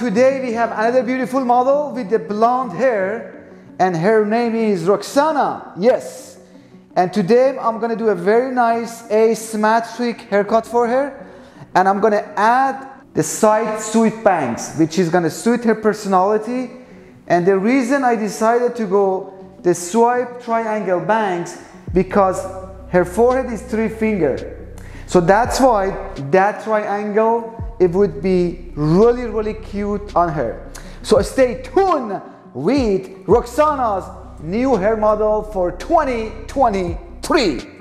today we have another beautiful model with the blonde hair, and her name is Roxana. Yes. And today I'm going to do a very nice asymmetric haircut for her, and I'm going to add the side sweep bangs, which is going to suit her personality. And the reason I decided to go the swipe triangle bangs, because her forehead is 3-finger. So that's why that triangle, it would be really, really cute on her. So stay tuned with Roxana's new hair model for 2023.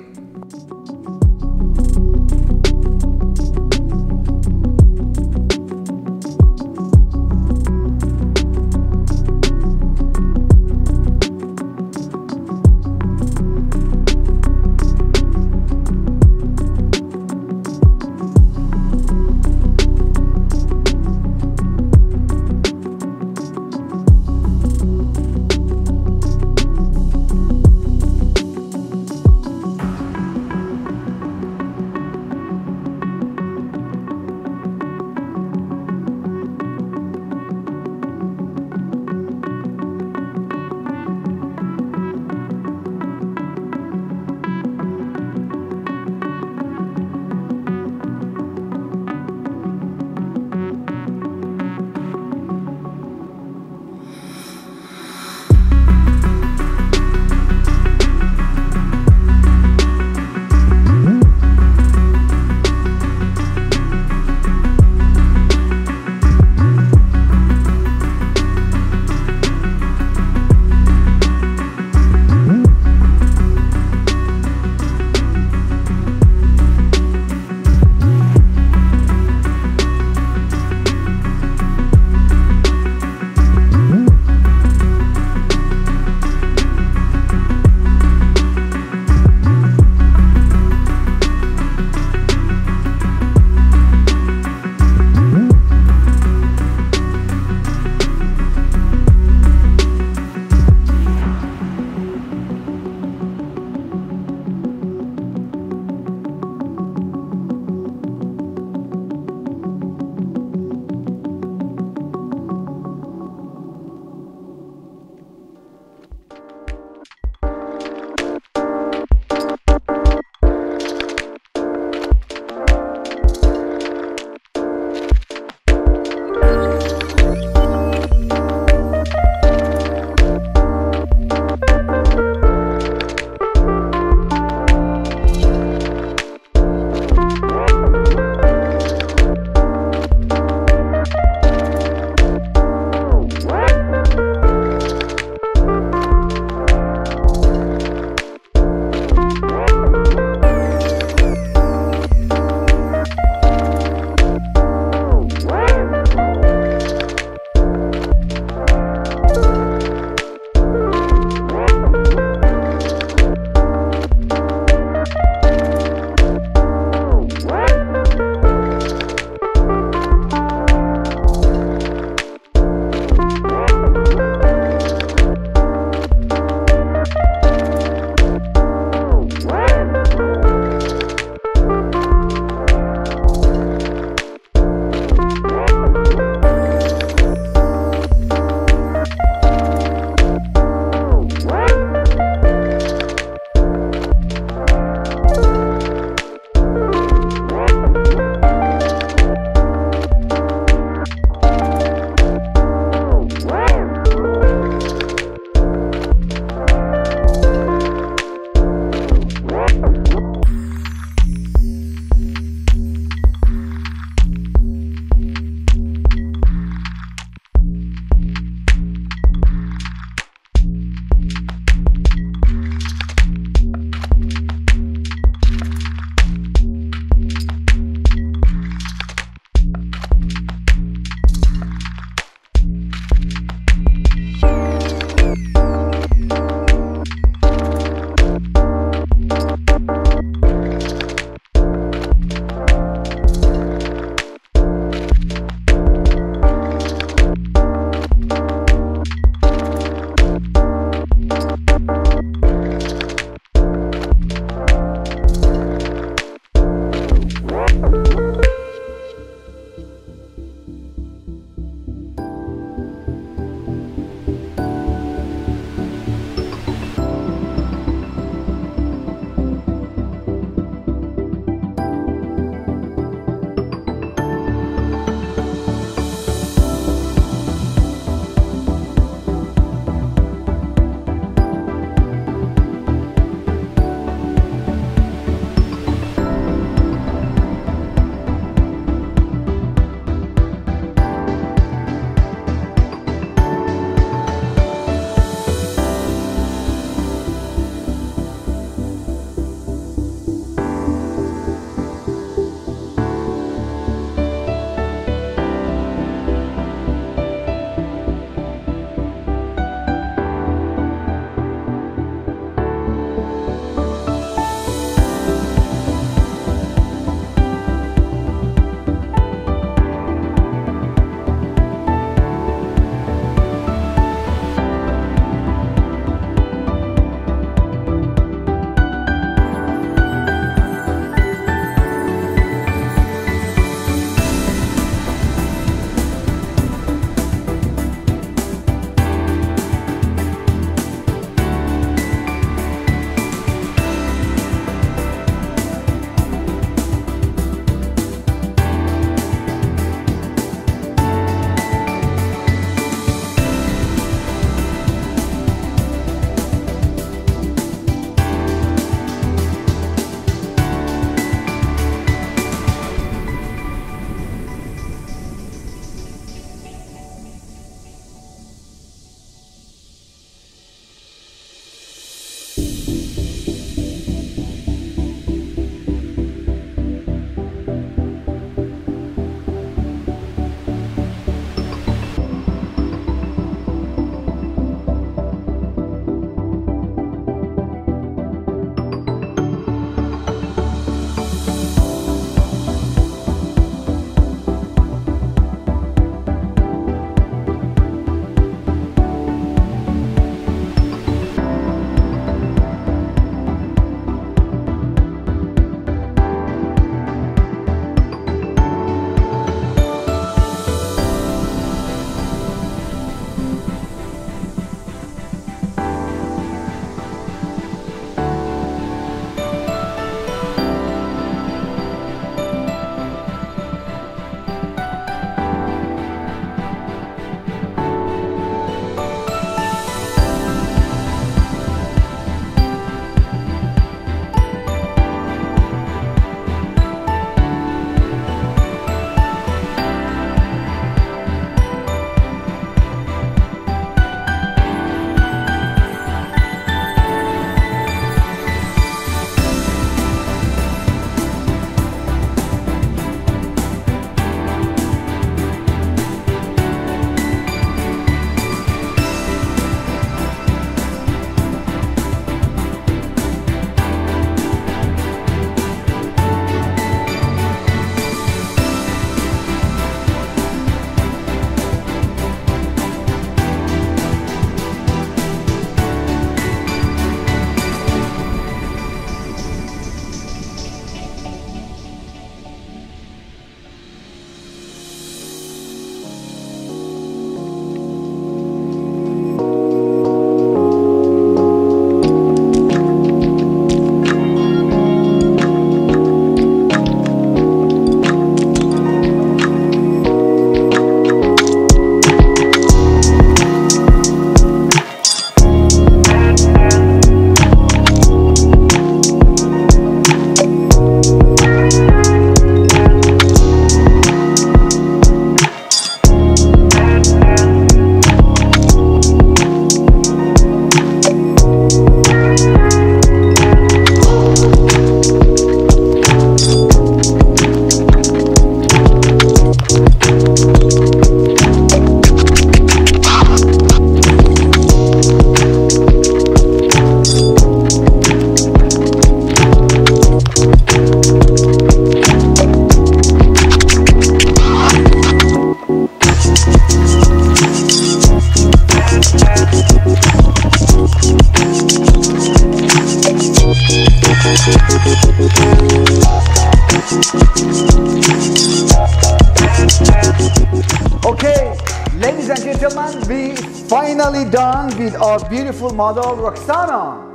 Okay, ladies and gentlemen, we finally done with our beautiful model Roxana.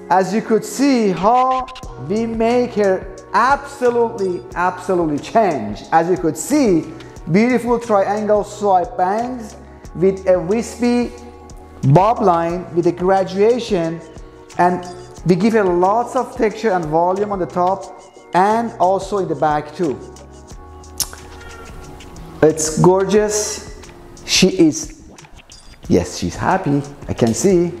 As you could see how we make her absolutely change. As you could see, beautiful triangle swipe bangs with a wispy bob line with a graduation, and we give her lots of texture and volume on the top and also in the back too. It's gorgeous. She is, yes, she's happy, I can see.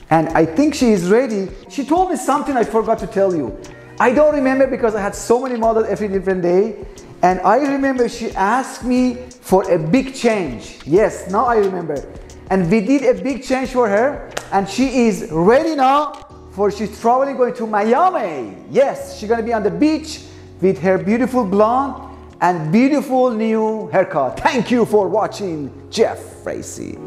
And I think she is ready. She told me something I forgot to tell you. I don't remember because I had so many models every different day. And I remember she asked me for a big change. Yes, now I remember. And we did a big change for her. And she is ready now for she's traveling going to Miami. Yes, she's gonna be on the beach with her beautiful blonde and beautiful new haircut. Thank you for watching, Jeff Racy.